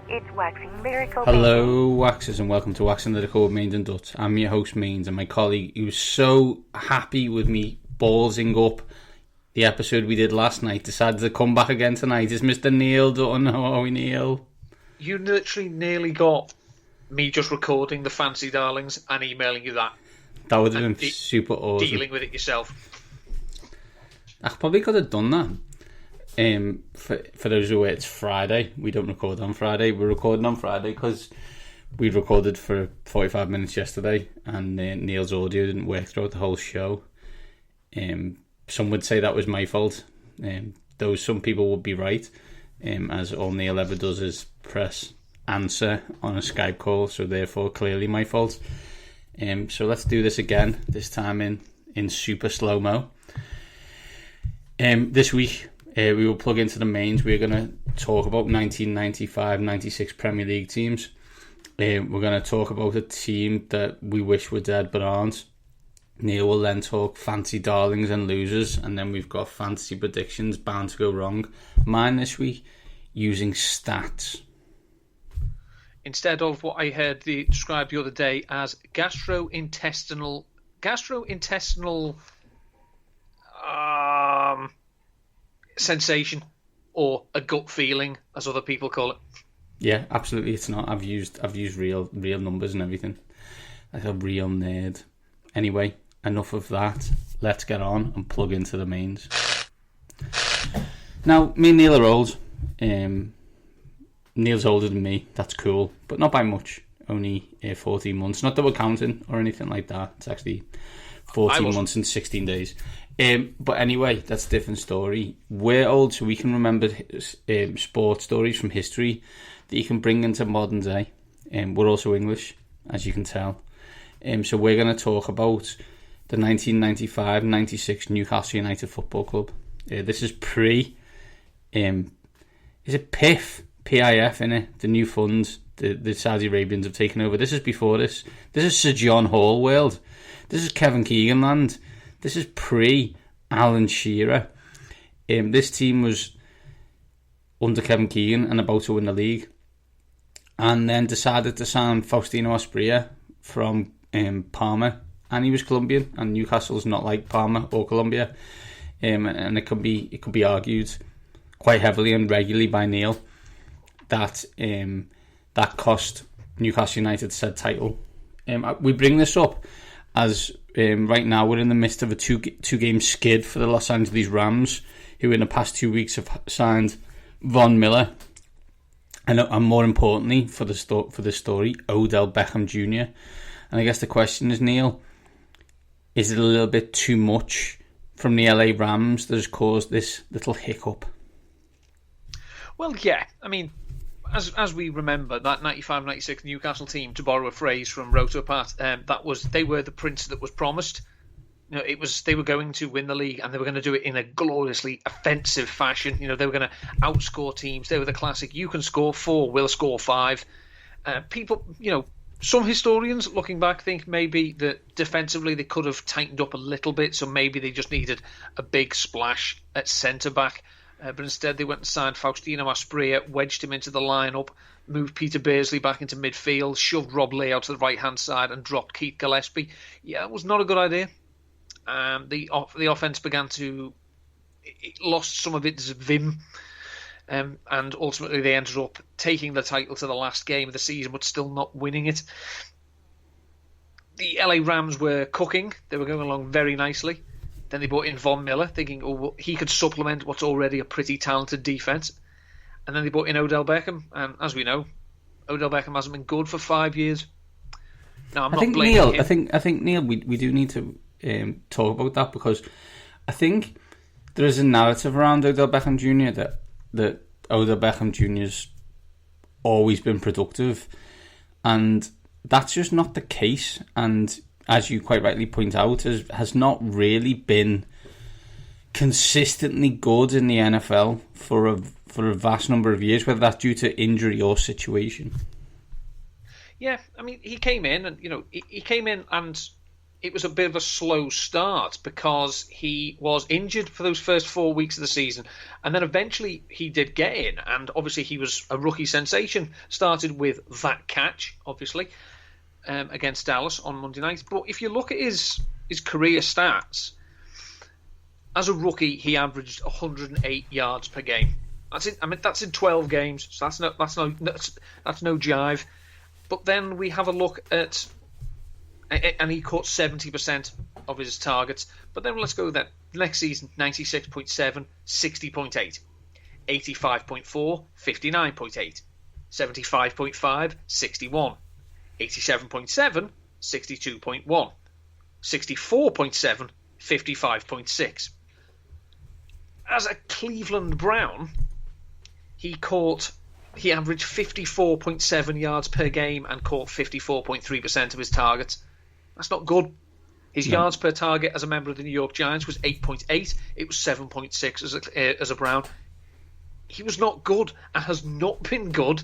It's Waxing Lyrical. Hello, Waxers, and welcome to Waxing Lyrical with Mains and Dutch. I'm your host, Mains, and my colleague, who was so happy with me ballsing up the episode we did last night, decided to come back again tonight, is Mr. Neil Dutton. How are we, Neil? You literally nearly got me just recording the Fancy Darlings and emailing you that. That would have been super awesome. Dealing with it yourself. I probably could have done that. For those who it's Friday, we don't record on Friday. We're recording on Friday because we recorded for 45 minutes yesterday, and Neil's audio didn't work throughout the whole show. Some would say that was my fault. Though some people would be right, as all Neil ever does is press answer on a Skype call, so therefore clearly my fault. So let's do this again. This time in super slow mo. This week. We will plug into the mains. We're going to talk about 1995-96 Premier League teams. We're going to talk about a team that we wish were dead but aren't. Neil will then talk fancy darlings and losers, and then we've got fantasy predictions bound to go wrong. Mine this week, using stats. Instead of what I heard described the other day as gastrointestinal sensation, or a gut feeling, as other people call it. Yeah, absolutely. It's not. I've used real numbers and everything, like a real nerd. Anyway, enough of that. Let's get on and plug into the mains. Now, me and Neil are old. Neil's older than me. That's cool, but not by much. Only 14 months. Not that we're counting or anything like that. It's actually 14 months and 16 days. But anyway, that's a different story. We're old, so we can remember sports stories from history that you can bring into modern day. We're also English, as you can tell. So we're going to talk about the 1995-96 Newcastle United Football Club. This is pre... is it PIF? PIF, innit? The new funds the Saudi Arabians have taken over. This is before this. This is Sir John Hall world. This is Kevin Keegan land. This is pre-Alan Shearer. This team was under Kevin Keegan and about to win the league, and then decided to sign Faustino Asprilla from Parma, and he was Colombian, and Newcastle's not like Parma or Colombia, and it could be argued quite heavily and regularly by Neil that that cost Newcastle United said title. We bring this up as right now we're in the midst of a two-game skid for the Los Angeles Rams, who in the past 2 weeks have signed Von Miller, and more importantly for this story, Odell Beckham Jr. And I guess the question is, Neil, is it a little bit too much from the LA Rams that has caused this little hiccup? Well, yeah. I mean, as we remember, that 95-96 Newcastle team, to borrow a phrase from Rotopat, they were the prince that was promised. You know, they were going to win the league, and they were going to do it in a gloriously offensive fashion. You know, they were going to outscore teams. They were the classic: you can score 4, we'll score 5. People, you know, some historians looking back think maybe that defensively they could have tightened up a little bit, so maybe they just needed a big splash at centre back. But instead they went and signed Faustino Asprilla, wedged him into the lineup, moved Peter Beardsley back into midfield, shoved Rob Leigh out to the right-hand side and dropped Keith Gillespie. Yeah, it was not a good idea. The offence began to... It lost some of its vim, and ultimately they ended up taking the title to the last game of the season but still not winning it. The LA Rams were cooking. They were going along very nicely. Then they brought in Von Miller, thinking, well, he could supplement what's already a pretty talented defence. And then they brought in Odell Beckham, and as we know, Odell Beckham hasn't been good for 5 years. No, I'm not blaming him. I think Neil, we do need to talk about that, because I think there is a narrative around Odell Beckham Jr. that Odell Beckham Jr.'s always been productive, and that's just not the case. And as you quite rightly point out, has not really been consistently good in the NFL for a vast number of years, whether that's due to injury or situation. Yeah, I mean, he came in and, you know, he came in and it was a bit of a slow start because he was injured for those first 4 weeks of the season, and then eventually he did get in, and obviously he was a rookie sensation. Started with that catch, obviously, against Dallas on Monday night. But if you look at his career stats, as a rookie, he averaged 108 yards per game. That's in 12 games, so that's no jive. But then we have a look at, and he caught 70% of his targets. But then let's go that next season: 96.7, 60.8, 85.4, 59.8, 75.5, 61, 87.7, 62.1, 64.7, 55.6. As a Cleveland Brown, he averaged 54.7 yards per game and caught 54.3% of his targets. That's not good. His yards per target as a member of the New York Giants was 8.8. It was 7.6 as a Brown. He was not good and has not been good,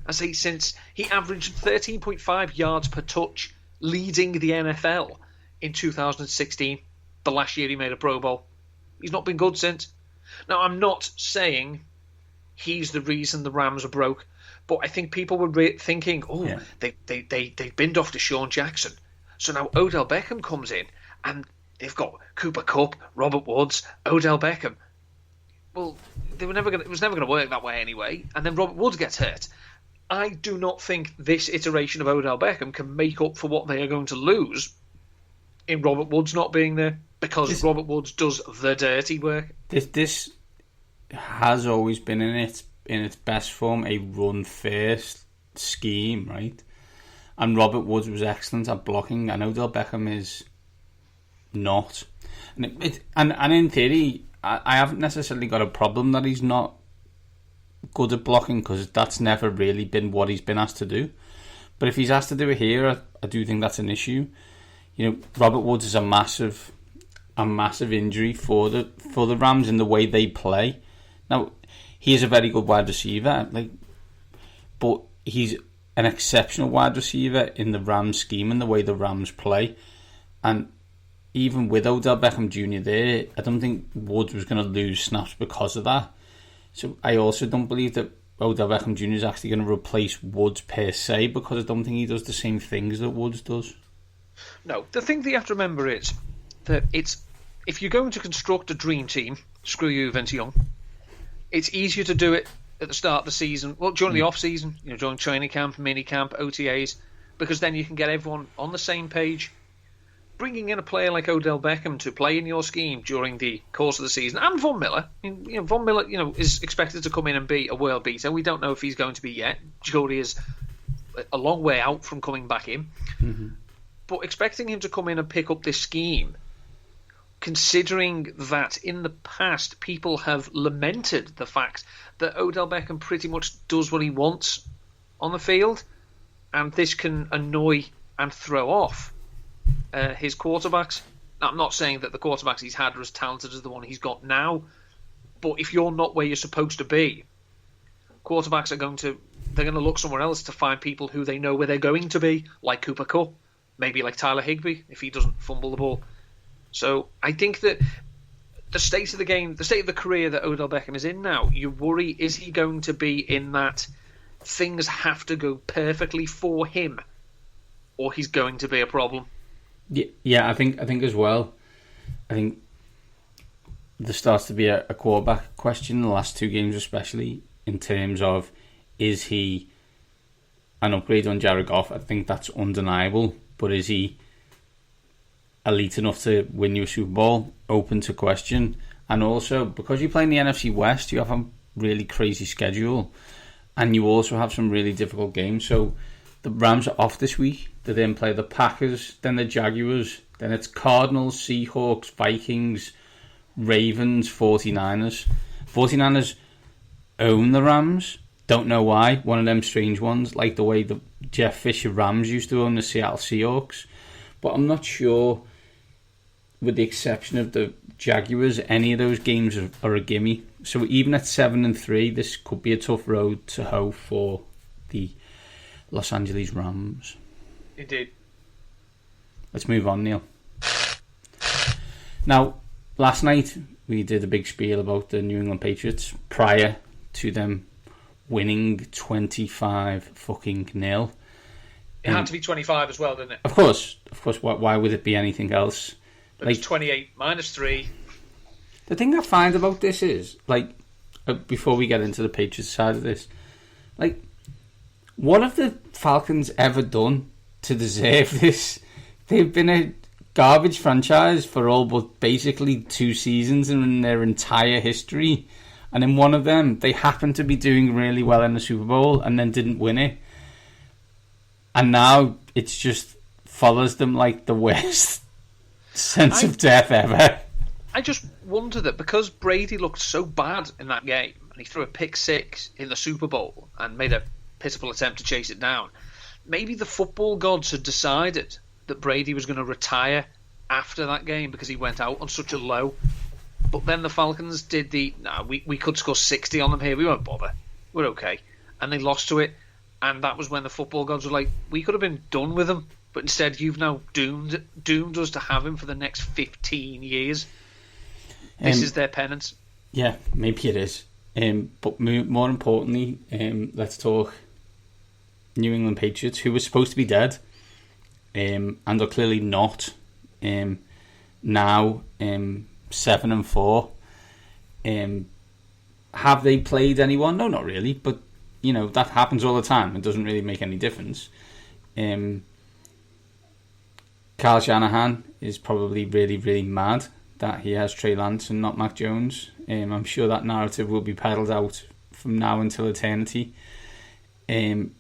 I say, since he averaged 13.5 yards per touch, leading the NFL in 2016, the last year he made a Pro Bowl. He's not been good since. Now, I'm not saying he's the reason the Rams are broke, but I think people were thinking, they binned off to Sean Jackson. So now Odell Beckham comes in, and they've got Cooper Kupp, Robert Woods, Odell Beckham. Well, it was never going to work that way anyway. And then Robert Woods gets hurt. I do not think this iteration of Odell Beckham can make up for what they are going to lose in Robert Woods not being there, because Robert Woods does the dirty work. This has always been in its best form a run first scheme, right? And Robert Woods was excellent at blocking, and Odell Beckham is not. And in theory, I haven't necessarily got a problem that he's not good at blocking, because that's never really been what he's been asked to do. But if he's asked to do it here, I do think that's an issue. You know, Robert Woods is a massive injury for the Rams in the way they play. Now, he is a very good wide receiver, but he's an exceptional wide receiver in the Rams scheme and the way the Rams play. And even with Odell Beckham Jr. there, I don't think Woods was going to lose snaps because of that. So I also don't believe that Odell Beckham Jr. is actually going to replace Woods per se, because I don't think he does the same things that Woods does. No, the thing that you have to remember is that if you're going to construct a dream team, screw you, Vince Young, it's easier to do it at the start of the season, well, during the off-season, during training camp, mini-camp, OTAs, because then you can get everyone on the same page. Bringing in a player like Odell Beckham to play in your scheme during the course of the season, and Von Miller, Von Miller, is expected to come in and be a world beater. We don't know if he's going to be yet. Jody is a long way out from coming back in. Mm-hmm. But expecting him to come in and pick up this scheme, considering that in the past people have lamented the fact that Odell Beckham pretty much does what he wants on the field, and this can annoy and throw off his quarterbacks. Now, I'm not saying that the quarterbacks he's had are as talented as the one he's got now, but if you're not where you're supposed to be, quarterbacks are going to look somewhere else to find people who they know where they're going to be, like Cooper Kupp, maybe like Tyler Higbee if he doesn't fumble the ball. So I think that the state of the game, the state of the career that Odell Beckham is in now, you worry, is he going to be in that things have to go perfectly for him, or he's going to be a problem? Yeah, I think as well. I think there starts to be a quarterback question in the last two games, especially in terms of, is he an upgrade on Jared Goff? I think that's undeniable, but is he elite enough to win you a Super Bowl? Open to question. And also, because you play in the NFC West, you have a really crazy schedule, and you also have some really difficult games. So the Rams are off this week. They then play the Packers, then the Jaguars, then it's Cardinals, Seahawks, Vikings, Ravens, 49ers. 49ers own the Rams. Don't know why. One of them strange ones, like the way the Jeff Fisher Rams used to own the Seattle Seahawks. But I'm not sure, with the exception of the Jaguars, any of those games are a gimme. So even at 7-3, this could be a tough road to hoe for the Los Angeles Rams. Indeed. Let's move on, Neil. Now, last night we did a big spiel about the New England Patriots prior to them winning 25 fucking nil. It had to be 25 as well, didn't it? Of course. Why would it be anything else? But it's 28 minus 3. The thing I find about this is, like, before we get into the Patriots side of this, like, what have the Falcons ever done to deserve this? They've been a garbage franchise for all but basically 2 seasons in their entire history. And in one of them, they happened to be doing really well in the Super Bowl and then didn't win it. And now it's just follows them like the worst sense of death ever. I just wonder that because Brady looked so bad in that game, and he threw a pick 6 in the Super Bowl and made a pitiful attempt to chase it down, maybe the football gods had decided that Brady was going to retire after that game because he went out on such a low. But then the Falcons did we could score 60 on them here, we won't bother, we're okay. And they lost to it, and that was when the football gods were like, we could have been done with him, but instead you've now doomed us to have him for the next 15 years. This is their penance. Yeah, maybe it is. But more importantly, let's talk New England Patriots, who were supposed to be dead, and are clearly not. Now 7-4. Have they played anyone? No, not really. But you know that happens all the time. It doesn't really make any difference. Kyle Shanahan is probably really, really mad that he has Trey Lance and not Mac Jones. I'm sure that narrative will be peddled out from now until eternity. The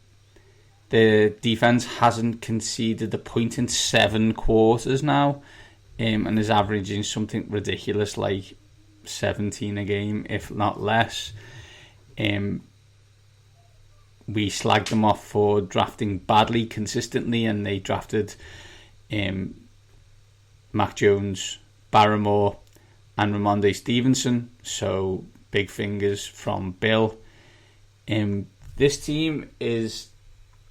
defense hasn't conceded a point in 7 quarters now, and is averaging something ridiculous like 17 a game, if not less. We slagged them off for drafting badly consistently, and they drafted Mac Jones, Barrymore, and Ramondre Stevenson. So big fingers from Bill. This team is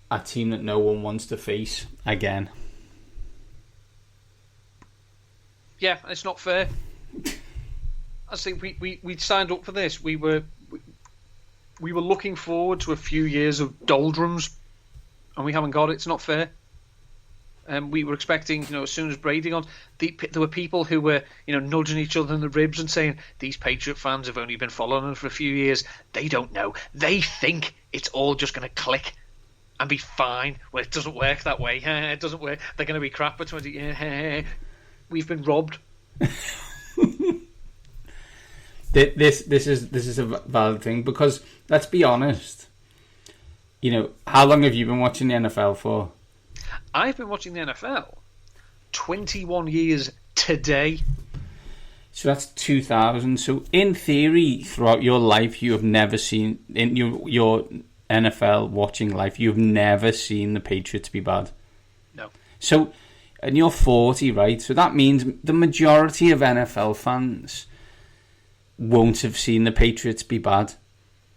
a team that no one wants to face again. Yeah, it's not fair. I think we signed up for this. We were looking forward to a few years of doldrums, and we haven't got it. It's not fair. We were expecting, as soon as Brady got, there were people who were, nudging each other in the ribs and saying, these Patriot fans have only been following them for a few years. They don't know. They think it's all just going to click and be fine. Well, it doesn't work that way. It doesn't work. They're going to be crap for 20 years. We've been robbed. This is a valid thing, because let's be honest. How long have you been watching the NFL for? I've been watching the NFL 21 years today. So that's 2000. So in theory, throughout your life, you have never seen, in your NFL watching life, you've never seen the Patriots be bad. No. So, and you're 40, right? So that means the majority of NFL fans won't have seen the Patriots be bad.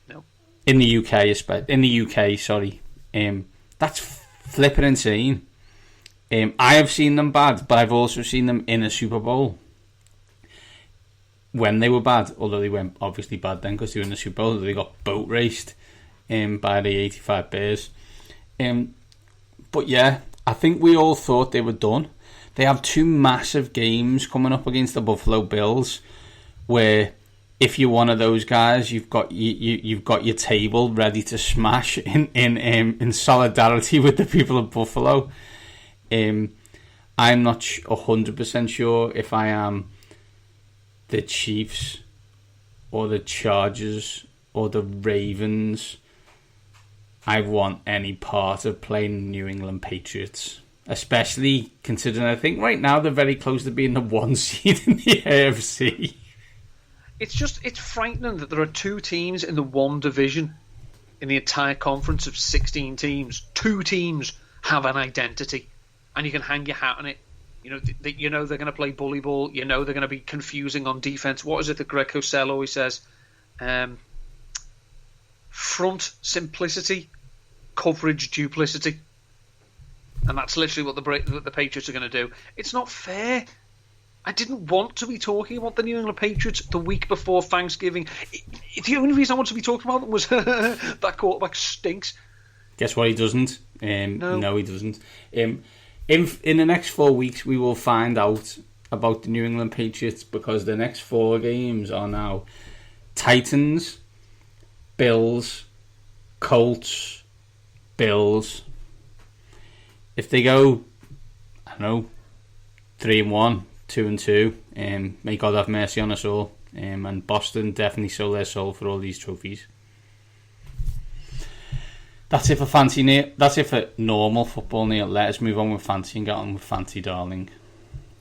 No. In the UK, sorry. That's flipping insane. I have seen them bad, but I've also seen them in a Super Bowl when they were bad, although they weren't obviously bad then because they were in the Super Bowl. They got boat raced by the 85 Bears. But yeah, I think we all thought they were done. They have 2 massive games coming up against the Buffalo Bills, where if you're one of those guys, you've got your table ready to smash in solidarity with the people of Buffalo. I'm not 100% sure if I am the Chiefs or the Chargers or the Ravens. I want any part of playing New England Patriots, especially considering I think right now they're very close to being the 1 seed in the AFC. It's frightening that there are 2 teams in the 1 division in the entire conference of 16 teams. 2 teams have an identity, and you can hang your hat on it. They're going to play bully ball. They're going to be confusing on defense. What is it that Greg Cosell always says? Front simplicity, coverage duplicity, and that's literally what the Patriots are going to do. It's not fair. I didn't want to be talking about the New England Patriots the week before Thanksgiving. The only reason I wanted to be talking about them was that quarterback stinks. Guess what? He doesn't. No, he doesn't. In the next 4 weeks, we will find out about the New England Patriots, because the next 4 games are now Titans, Bills, Colts, Bills. If they go, I don't know, 3-1, 2-2, may God have mercy on us all. And Boston definitely sold their soul for all these trophies. That's it for fancy, Neil. That's it for normal football, Neil. Let us move on with fancy and get on with fancy, darling.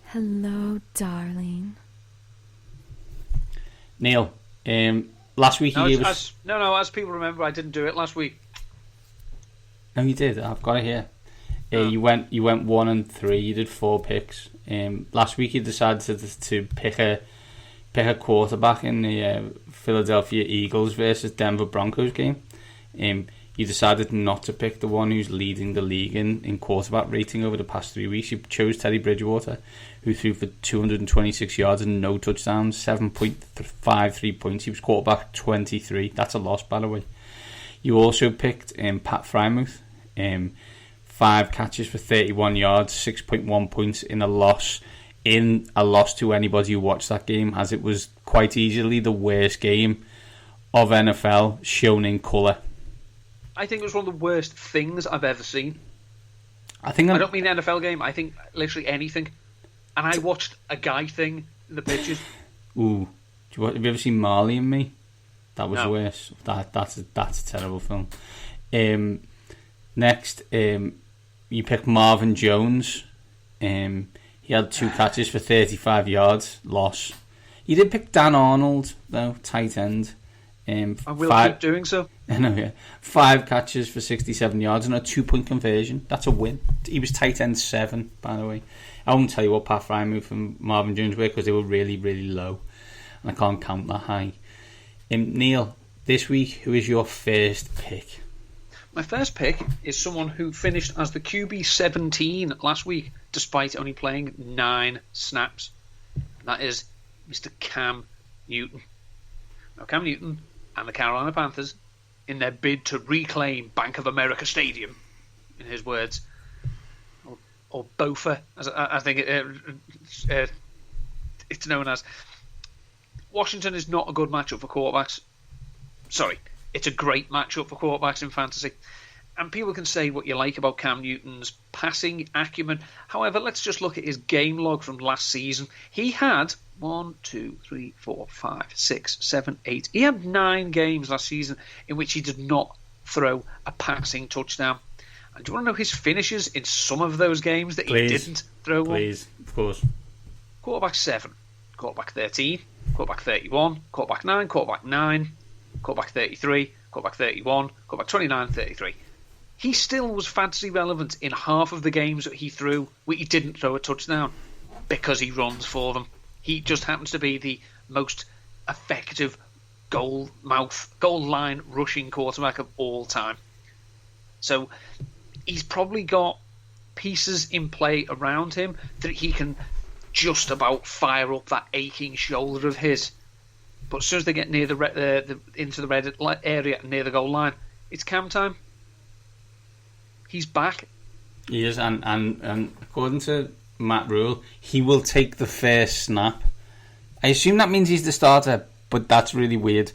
Hello, darling. Neil, last week you gave us... As people remember, I didn't do it last week. No, you did. I've got it here. You went 1-3. You did 4 picks. Last week you decided to pick a quarterback in the Philadelphia Eagles versus Denver Broncos game. You decided not to pick the one who's leading the league in quarterback rating over the past 3 weeks. You chose Teddy Bridgewater, who threw for 226 yards and no touchdowns, 7.53 points. He was quarterback 23. That's a loss, by the way. You also picked Pat Frymouth, 5 catches for 31 yards, 6.1 points in a loss. In a loss to anybody who watched that game, as it was quite easily the worst game of NFL shown in colour. I think it was one of the worst things I've ever seen. I don't mean NFL game. I think literally anything. And I watched a guy thing in the pictures. Ooh, have you ever seen Marley and Me? That was worse. That's a terrible film. Next, you picked Marvin Jones. He had 2 catches for 35 yards. Loss. You did pick Dan Arnold though, tight end. I will keep doing so. I know, yeah. 5 catches for 67 yards and a 2-point conversion. That's a win. He was tight end 7, by the way. I won't tell you what Pat Frymouth and Marvin Jones were, because they were really, really low. And I can't count that high. Neil, this week, who is your first pick? My first pick is someone who finished as the QB 17 last week, despite only playing 9 snaps. And that is Mr. Cam Newton. Now, Cam Newton and the Carolina Panthers, in their bid to reclaim Bank of America Stadium, in his words, or BOFA, as I think it's known as. Washington is not a good matchup for quarterbacks. Sorry, it's a great matchup for quarterbacks in fantasy. And people can say what you like about Cam Newton's passing acumen. However, let's just look at his game log from last season. He had 1, 2, 3, 4, 5, 6, 7, 8. He had 9 games last season in which he did not throw a passing touchdown. And do you want to know his finishes in some of those games that he didn't throw one? Please, of course. Quarterback 7, quarterback 13, quarterback 31, quarterback 9, quarterback 9, quarterback 33, quarterback 31, quarterback 29, 33. He still was fantasy relevant in half of the games that he threw where he didn't throw a touchdown, because he runs for them. He just happens to be the most effective goal line rushing quarterback of all time. So he's probably got pieces in play around him that he can just about fire up that aching shoulder of his. But as soon as they get near into the red area near the goal line, it's Cam time. He's back. He is, and according to Matt Rule, he will take the first snap. I assume that means he's the starter, but that's really weird.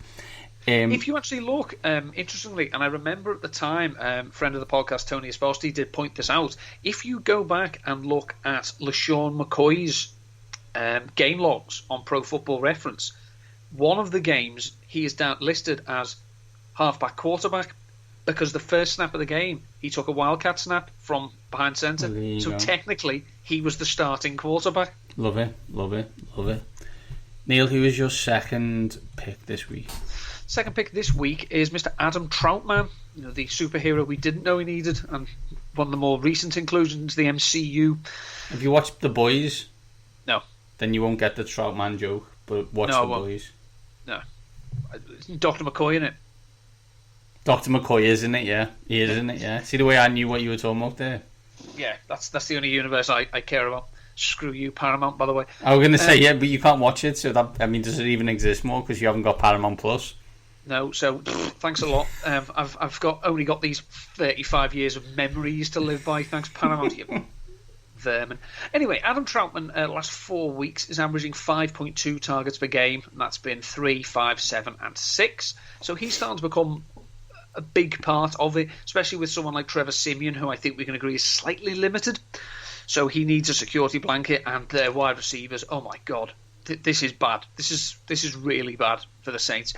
If you actually look, interestingly, and I remember at the time, friend of the podcast, Tony Esposti, did point this out. If you go back and look at LaShawn McCoy's game logs on Pro Football Reference, one of the games he is listed as halfback quarterback, because the first snap of the game, he took a wildcat snap from behind centre. So technically, he was the starting quarterback. Love it. Neil, who is your second pick this week? Second pick this week is Mr. Adam Troutman, the superhero we didn't know he needed, and one of the more recent inclusions to the MCU. Have you watched The Boys? No. Then you won't get the Troutman joke, but watch The Boys. No. Dr. McCoy in it. Dr. McCoy is in it, yeah. He is in it, yeah. See the way I knew what you were talking about there? Yeah, that's the only universe I care about. Screw you, Paramount, by the way. I was going to say, yeah, but you can't watch it, so does it even exist more because you haven't got Paramount Plus? No, so thanks a lot. I've only got these 35 years of memories to live by. Thanks, Paramount, you vermin. Anyway, Adam Troutman, last 4 weeks, is averaging 5.2 targets per game, and that's been 3, 5, 7, and 6. So he's starting to become a big part of it, especially with someone like Trevor Siemian, who I think we can agree is slightly limited. So he needs a security blanket, and their wide receivers. Oh my God, this is bad. This is really bad for the Saints.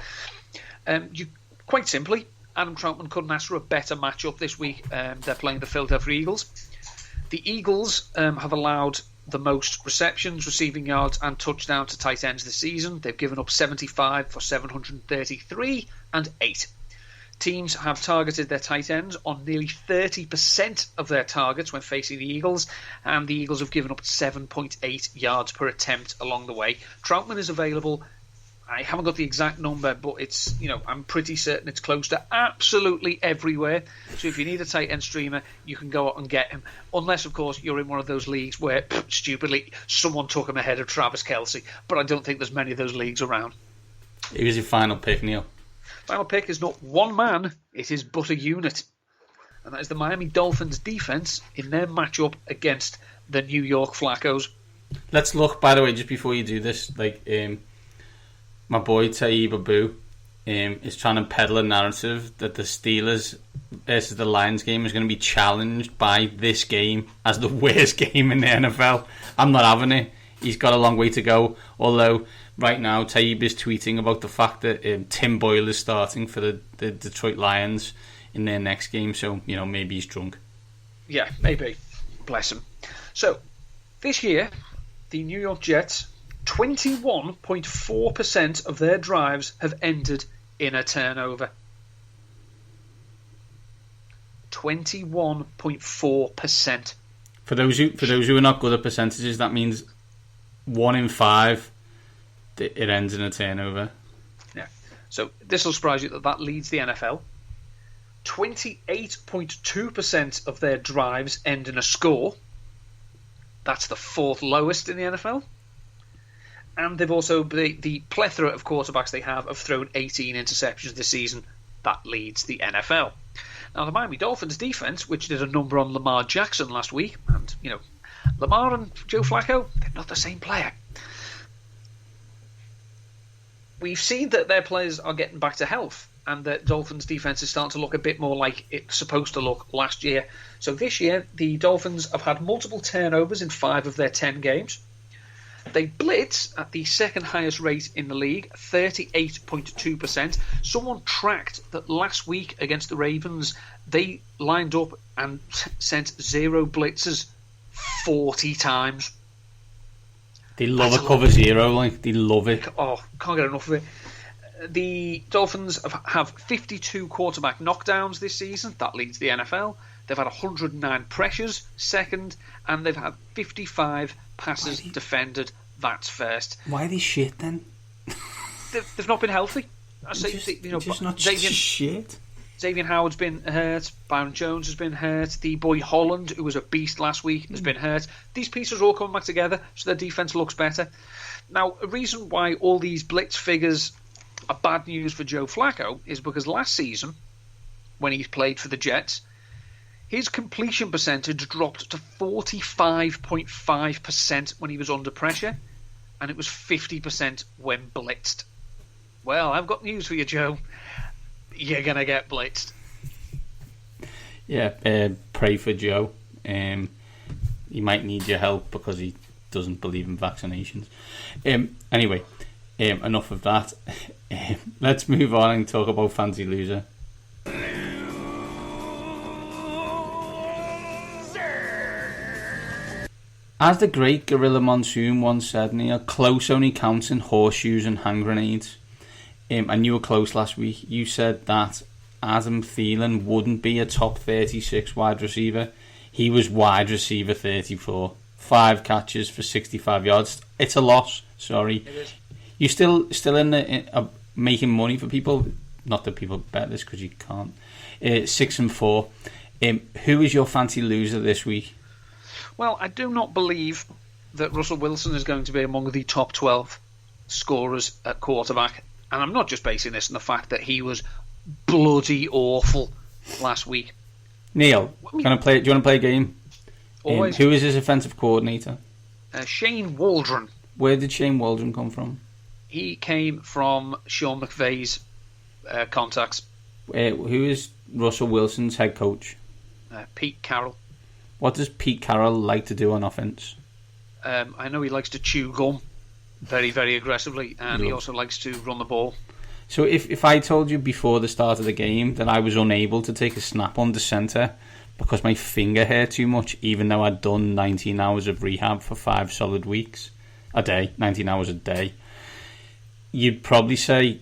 Quite simply, Adam Troutman couldn't ask for a better matchup this week. They're playing the Philadelphia Eagles. The Eagles have allowed the most receptions, receiving yards, and touchdowns to tight ends this season. They've given up 75 for 733 and 8. Teams have targeted their tight ends on nearly 30% of their targets when facing the Eagles, and the Eagles have given up 7.8 yards per attempt along the way. Troutman is available. I haven't got the exact number, but it's, I'm pretty certain it's close to absolutely everywhere. So if you need a tight end streamer, you can go out and get him. Unless, of course, you're in one of those leagues where, stupidly, someone took him ahead of Travis Kelce. But I don't think there's many of those leagues around. Who was your final pick, Neil? Final pick is not one man, it is but a unit. And that is the Miami Dolphins defense in their matchup against the New York Flaccos. Let's look, by the way, just before you do this, my boy Taib Abu is trying to peddle a narrative that the Steelers versus the Lions game is going to be challenged by this game as the worst game in the NFL. I'm not having it. He's got a long way to go. Although right now Taib is tweeting about the fact that Tim Boyle is starting for the Detroit Lions in their next game. So, maybe he's drunk. Yeah, maybe. Bless him. So, this year, the New York Jets, 21.4% of their drives have ended in a turnover. 21.4%. For those who are not good at percentages, that means 1 in 5 it ends in a turnover. Yeah. So this will surprise you that leads the NFL. 28.2% of their drives end in a score. That's the 4th lowest in the NFL. And they've also, the plethora of quarterbacks they have thrown 18 interceptions this season. That leads the NFL. Now, the Miami Dolphins defense, which did a number on Lamar Jackson last week, and, Lamar and Joe Flacco, they're not the same player. We've seen that their players are getting back to health, and the Dolphins defense is starting to look a bit more like it's supposed to look last year. So this year, the Dolphins have had multiple turnovers in 5 of their 10 games. They blitz at the second highest rate in the league, 38.2%. Someone tracked that last week against the Ravens, they lined up and sent 0 blitzes 40 times. They love a cover 0, they love it. Oh, can't get enough of it. The Dolphins have 52 quarterback knockdowns this season. That leads the NFL. They've had 109 pressures, second, and they've had 55 passes defended. That's first. Why are they shit then? They've not been healthy. Just not shit. Xavier Howard's been hurt. Byron Jones has been hurt. The boy Holland, who was a beast last week, has been hurt. These pieces are all coming back together, so their defense looks better. Now, a reason why all these blitz figures are bad news for Joe Flacco is because last season, when he played for the Jets, his completion percentage dropped to 45.5% when he was under pressure, and it was 50% when blitzed. Well, I've got news for you, Joe. You're going to get blitzed. Yeah, pray for Joe. He might need your help because he doesn't believe in vaccinations. Anyway, enough of that. Let's move on and talk about Fancy Loser. As the great Gorilla Monsoon once said, Neil, close only counts in horseshoes and hand grenades. And you were close last week. You said that Adam Thielen wouldn't be a top 36 wide receiver. He was wide receiver 34. 5 catches for 65 yards. It's a loss, sorry. It is. You're still in making money for people. Not that people bet this because you can't. 6-4. Who is your fancy loser this week? Well, I do not believe that Russell Wilson is going to be among the top 12 scorers at quarterback. And I'm not just basing this on the fact that he was bloody awful last week. Neil, do you want to play a game? Always. Who is his offensive coordinator? Shane Waldron. Where did Shane Waldron come from? He came from Sean McVay's contacts. Who is Russell Wilson's head coach? Pete Carroll. What does Pete Carroll like to do on offense? I know he likes to chew gum very, very aggressively, and he also likes to run the ball. So if I told you before the start of the game that I was unable to take a snap under centre because my finger hurt too much, even though I'd done 19 hours of rehab for 5 solid weeks a day, 19 hours a day, you'd probably say,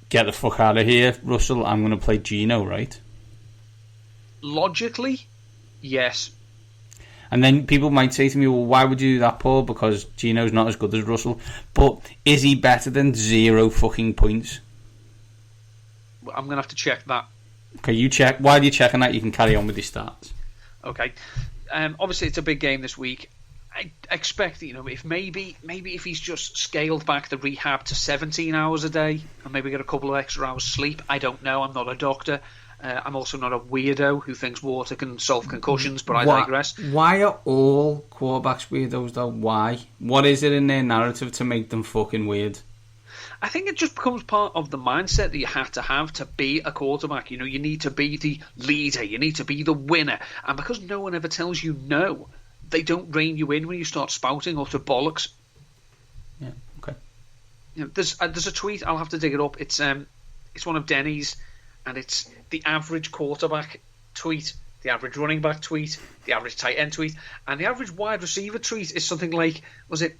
get the fuck out of here, Russell, I'm going to play Gino, right? Logically, yes. And then people might say to me, well, why would you do that, Paul? Because Gino's not as good as Russell. But is he better than 0 fucking points? I'm going to have to check that. Okay, you check. While you're checking that, you can carry on with your stats. Okay. Obviously, it's a big game this week. I expect, if maybe if he's just scaled back the rehab to 17 hours a day and maybe get a couple of extra hours sleep. I don't know. I'm not a doctor. I'm also not a weirdo who thinks water can solve concussions, but I digress. Why are all quarterbacks weirdos, though? Why? What is it in their narrative to make them fucking weird? I think it just becomes part of the mindset that you have to be a quarterback. You need to be the leader. You need to be the winner. And because no one ever tells you no, they don't rein you in when you start spouting utter bollocks. Yeah, okay. There's a tweet, I'll have to dig it up. It's one of Denny's, and it's the average quarterback tweet, the average running back tweet, the average tight end tweet, and the average wide receiver tweet is something like, was it,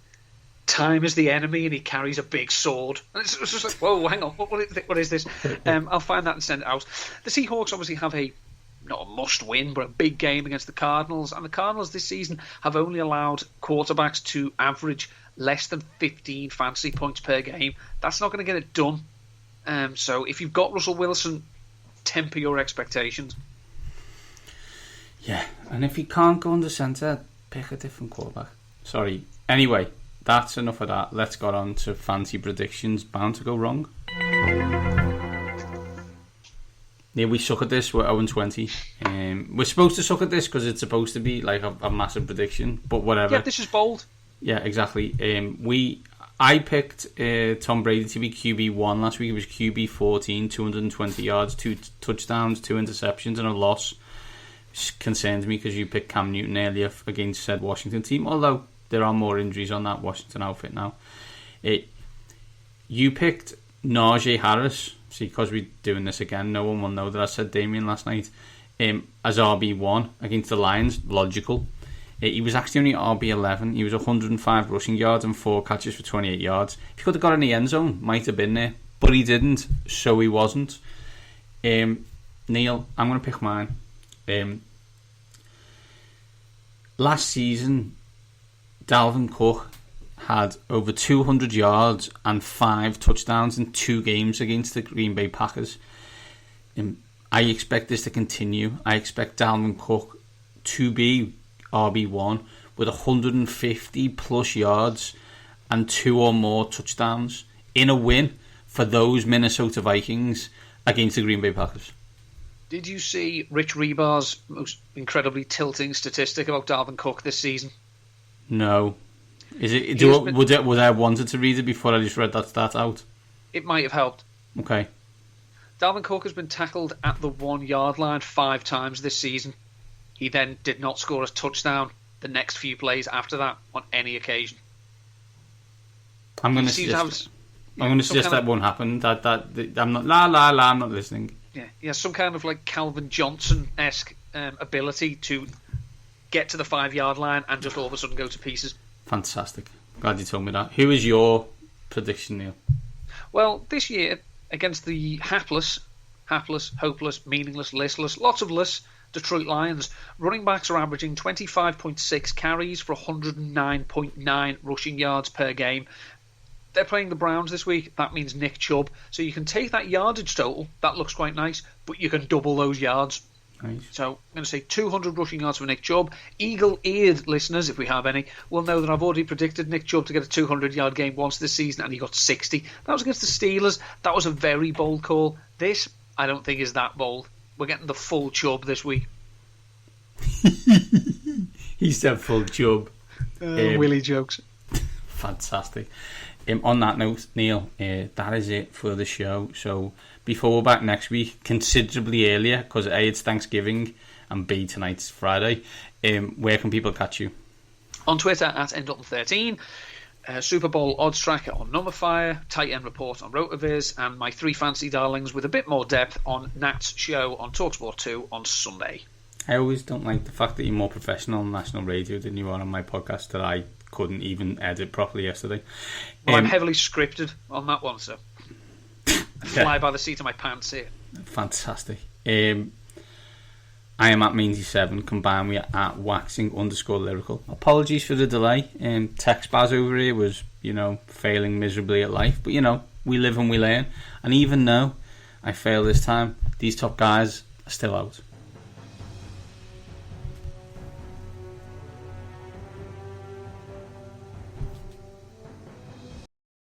time is the enemy and he carries a big sword? And it's just like, whoa, hang on, what is this? I'll find that and send it out. The Seahawks obviously have not a must win, but a big game against the Cardinals, and the Cardinals this season have only allowed quarterbacks to average less than 15 fantasy points per game. That's not going to get it done. So if you've got Russell Wilson, temper your expectations. Yeah, and if he can't go under centre, pick a different quarterback. Sorry. Anyway, that's enough of that. Let's get on to fancy predictions. Bound to go wrong. Yeah, we suck at this. We're 0-20. We're supposed to suck at this because it's supposed to be like a massive prediction, but whatever. Yeah, this is bold. Yeah, exactly. I picked Tom Brady to be QB1 last week. It was QB14, 220 yards, 2 touchdowns, 2 interceptions, and a loss. Which concerns me because you picked Cam Newton earlier against said Washington team, although there are more injuries on that Washington outfit now. You picked Najee Harris. See, because we're doing this again, no one will know that I said Damien last night. As RB1 against the Lions, logical. He was actually only RB11. He was 105 rushing yards and 4 catches for 28 yards. If he could have got in the end zone, might have been there. But he didn't, so he wasn't. Neil, I'm going to pick mine. Last season, Dalvin Cook had over 200 yards and 5 touchdowns in 2 games against the Green Bay Packers. I expect this to continue. I expect Dalvin Cook to be RB1 with 150 plus yards and 2 or more touchdowns in a win for those Minnesota Vikings against the Green Bay Packers. Did you see Rich Rebar's most incredibly tilting statistic about Dalvin Cook this season? No. Would I have wanted to read it before I just read that stat out? It might have helped. Okay. Dalvin Cook has been tackled at the 1 yard line 5 times this season. He then did not score a touchdown the next few plays after that on any occasion. I'm going to suggest that won't happen. I'm not I'm not listening. Yeah, some kind of like Calvin Johnson-esque ability to get to the 5 yard line and just all of a sudden go to pieces. Fantastic. Glad you told me that. Who is your prediction, Neil? Well, this year against the hapless, hopeless, meaningless, listless, lots of lists Detroit Lions, running backs are averaging 25.6 carries for 109.9 rushing yards per game. They're playing the Browns this week. That means Nick Chubb. So you can take that yardage total. That looks quite nice, but you can double those yards. Nice. So I'm going to say 200 rushing yards for Nick Chubb. Eagle-eared listeners, if we have any, will know that I've already predicted Nick Chubb to get a 200-yard game once this season, and he got 60. That was against the Steelers. That was a very bold call. This, I don't think, is that bold. We're getting the full Chubb this week. He said full Chubb. Willy jokes. Fantastic. On that note, Neil, that is it for the show. So before we're back next week, considerably earlier, because A, it's Thanksgiving, and B, tonight's Friday, where can people catch you? On Twitter at NDutton13, Super Bowl odds tracker on Numberfire, Tight End Report on Rotoviz, and my three fancy darlings with a bit more depth on Nat's show on TalkSport 2 on Sunday. I always don't like the fact that you're more professional on national radio than you are on my podcast that I couldn't even edit properly yesterday. Well, I'm heavily scripted on that one, so I fly by the seat of my pants here. Fantastic. I am at Meansy7. Combine me at waxing_lyrical. Apologies for the delay. Tech Spaz over here was, failing miserably at life. But, we live and we learn. And even though I fail this time, these top guys are still out.